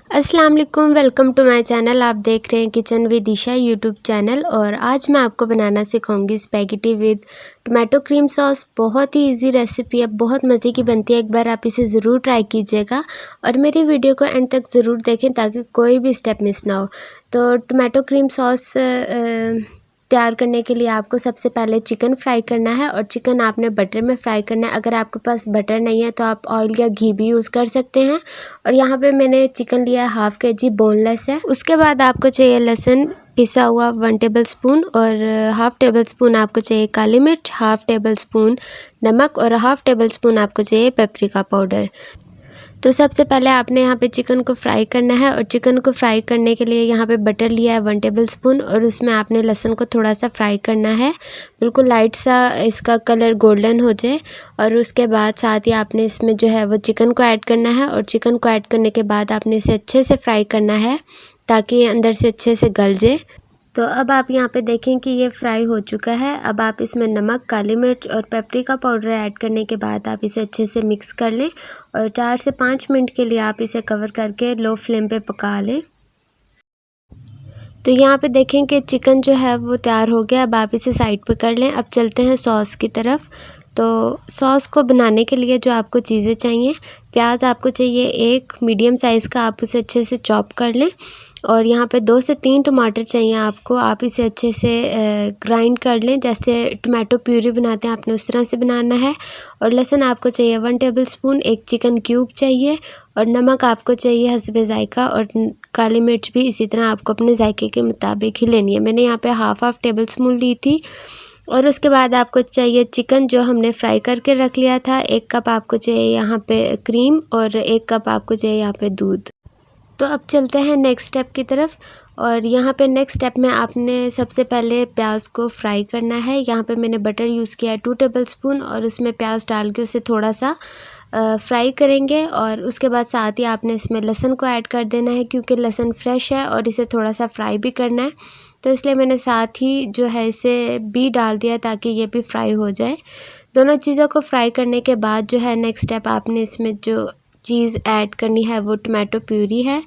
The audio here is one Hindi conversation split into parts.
अस्सलाम वालेकुम, वेलकम टू माय चैनल। आप देख रहे हैं kitchen with Isha YouTube channel. और आज मैं आपको बनाना सिखाऊंगी spaghetti with tomato cream sauce. बहुत ही इजी रेसिपी है, बहुत मज़े की बनती है। एक बार आप इसे ज़रूर ट्राई कीजिएगा और मेरी वीडियो को एंड तक ज़रूर देखें ताकि कोई भी स्टेप मिस ना हो। तो टोमेटो क्रीम सॉस तैयार करने के लिए आपको सबसे पहले चिकन फ्राई करना है और चिकन आपने बटर में फ्राई करना है। अगर आपके पास बटर नहीं है तो आप ऑयल या घी भी यूज़ कर सकते हैं। और यहाँ पे मैंने चिकन लिया है 1/2 kg, बोनलेस है। उसके बाद आपको चाहिए लहसुन पिसा हुआ 1 टेबलस्पून और 1/2 टेबलस्पून आपको चाहिए काली मिर्च, 1/2 टेबलस्पून नमक और 1/2 टेबलस्पून आपको चाहिए पेपरिका पाउडर। तो सबसे पहले आपने यहाँ पे चिकन को फ्राई करना है और चिकन को फ्राई करने के लिए यहाँ पे बटर लिया है 1 टेबलस्पून और उसमें आपने लहसुन को थोड़ा सा फ्राई करना है, बिल्कुल लाइट सा इसका कलर गोल्डन हो जाए। और उसके बाद साथ ही आपने इसमें जो है वो चिकन को ऐड करना है और चिकन को ऐड करने के बाद आपने इसे अच्छे से फ्राई करना है ताकि ये अंदर से अच्छे से गल जाए। तो अब आप यहाँ पे देखें कि ये फ्राई हो चुका है। अब आप इसमें नमक, काली मिर्च और पेपरिका पाउडर ऐड करने के बाद आप इसे अच्छे से मिक्स कर लें और 4 से 5 मिनट के लिए आप इसे कवर करके लो फ्लेम पे पका लें। तो यहाँ पे देखें कि चिकन जो है वो तैयार हो गया। अब आप इसे साइड पे कर लें। अब चलते हैं सॉस की तरफ। तो सॉस को बनाने के लिए जो आपको चीज़ें चाहिए, प्याज आपको चाहिए 1 मीडियम साइज़ का, आप उसे अच्छे से चॉप कर लें। और यहाँ पे 2 से 3 टमाटर चाहिए आपको, आप इसे अच्छे से ग्राइंड कर लें। जैसे टमाटो प्यूरी बनाते हैं आपने उस तरह से बनाना है। और लहसुन आपको चाहिए 1 टेबलस्पून, 1 चिकन क्यूब चाहिए और नमक आपको चाहिए हस्बे ज़ायका और काली मिर्च भी इसी तरह आपको अपने जायके के मुताबिक ही लेनी है। मैंने यहाँ पे हाफ टेबलस्पून ली थी। और उसके बाद आपको चाहिए चिकन जो हमने फ्राई करके रख लिया था। 1 कप आपको चाहिए यहाँ पे क्रीम और 1 कप आपको चाहिए यहाँ पे दूध। तो अब चलते हैं नेक्स्ट स्टेप की तरफ। और यहाँ पे नेक्स्ट स्टेप में आपने सबसे पहले प्याज को फ्राई करना है। यहाँ पे मैंने बटर यूज़ किया है 2 टेबलस्पून और उसमें प्याज डाल के उसे थोड़ा सा फ्राई करेंगे। और उसके बाद साथ ही आपने इसमें लहसुन को ऐड कर देना है क्योंकि लहसुन फ्रेश है और इसे थोड़ा सा फ्राई भी करना है। तो इसलिए मैंने साथ ही जो है इसे भी डाल दिया ताकि ये भी फ्राई हो जाए। दोनों चीज़ों को फ्राई करने के बाद जो है नेक्स्ट स्टेप आपने इसमें जो चीज़ ऐड करनी है वो टोमेटो प्यूरी है।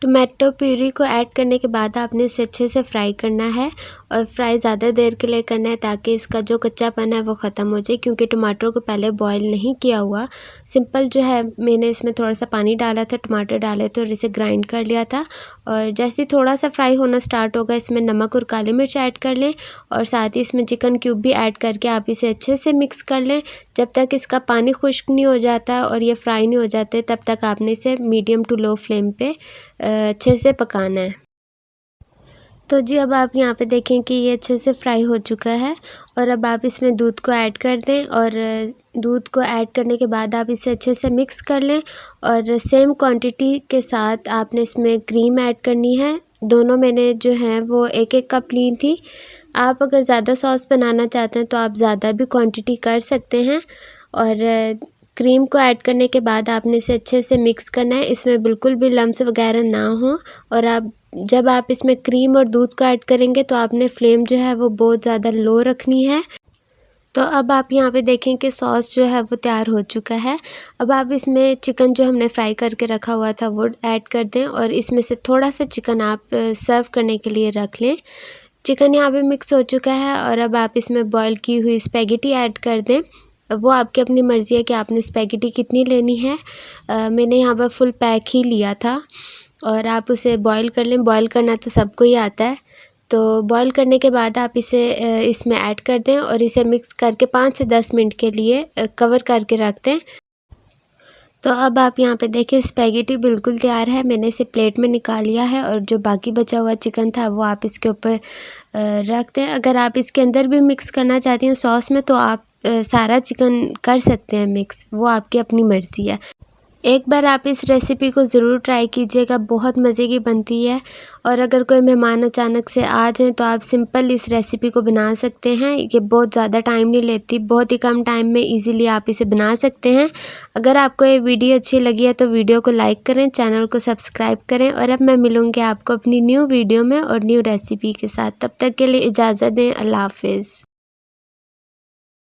टोमेटो प्यूरी को ऐड करने के बाद आपने इसे अच्छे से फ्राई करना है और फ्राई ज़्यादा देर के लिए करना है ताकि इसका जो कच्चापन है वो ख़त्म हो जाए, क्योंकि टमाटर को पहले बॉईल नहीं किया हुआ। सिंपल जो है मैंने इसमें थोड़ा सा पानी डाला था, टमाटर डाले थे और इसे ग्राइंड कर लिया था। और जैसे ही थोड़ा सा फ्राई होना स्टार्ट होगा इसमें नमक और काली मिर्च ऐड कर लें और साथ ही इसमें चिकन क्यूब भी ऐड करके आप इसे अच्छे से मिक्स कर लें जब तक इसका पानी खुश्क नहीं हो जाता और ये फ्राई नहीं हो जाते। तब तक आपने इसे मीडियम टू लो फ्लेम पे अच्छे से पकाना है। तो जी अब आप यहाँ पे देखें कि ये अच्छे से फ्राई हो चुका है और अब आप इसमें दूध को ऐड कर दें और दूध को ऐड करने के बाद आप इसे अच्छे से मिक्स कर लें। और सेम क्वांटिटी के साथ आपने इसमें क्रीम ऐड करनी है। दोनों मैंने जो है वो 1-1 कप ली थी। आप अगर ज़्यादा सॉस बनाना चाहते हैं तो आप ज़्यादा भी क्वांटिटी कर सकते हैं। और क्रीम को ऐड करने के बाद आपने इसे अच्छे से मिक्स करना है, इसमें बिल्कुल भी लम्स वगैरह ना हो। और जब आप इसमें क्रीम और दूध को ऐड करेंगे तो आपने फ्लेम जो है वो बहुत ज़्यादा लो रखनी है। तो अब आप यहाँ पे देखें कि सॉस जो है वो तैयार हो चुका है। अब आप इसमें चिकन जो हमने फ्राई करके रखा हुआ था वो ऐड कर दें और इसमें से थोड़ा सा चिकन आप सर्व करने के लिए रख लें। चिकन यहाँ पे मिक्स हो चुका है और अब आप इसमें बॉईल की हुई स्पैगेटी ऐड कर दें। वो आपकी अपनी मर्ज़ी है कि आपने स्पैगेटी कितनी लेनी है। मैंने यहाँ पर फुल पैक ही लिया था और आप उसे बॉईल कर लें। बॉईल करना तो सबको ही आता है। तो बॉईल करने के बाद आप इसे इसमें ऐड कर दें और इसे मिक्स करके 5 से 10 मिनट के लिए कवर करके रख दें। तो अब आप यहाँ पे देखें स्पैगेटी बिल्कुल तैयार है। मैंने इसे प्लेट में निकाल लिया है और जो बाकी बचा हुआ चिकन था वो आप इसके ऊपर रख दें। अगर आप इसके अंदर भी मिक्स करना चाहती हैं सॉस में तो आप सारा चिकन कर सकते हैं मिक्स, वो आपकी अपनी मर्ज़ी है। एक बार आप इस रेसिपी को ज़रूर ट्राई कीजिएगा, बहुत मज़े की बनती है। और अगर कोई मेहमान अचानक से आ जाए तो आप सिंपल इस रेसिपी को बना सकते हैं। ये बहुत ज़्यादा टाइम नहीं लेती, बहुत ही कम टाइम में इजीली आप इसे बना सकते हैं। अगर आपको ये वीडियो अच्छी लगी है तो वीडियो को लाइक करें, चैनल को सब्सक्राइब करें। और अब मैं मिलूँगी आपको अपनी न्यू वीडियो में और न्यू रेसिपी के साथ। तब तक के लिए इजाज़त दें। अल्लाह हाफ़िज़।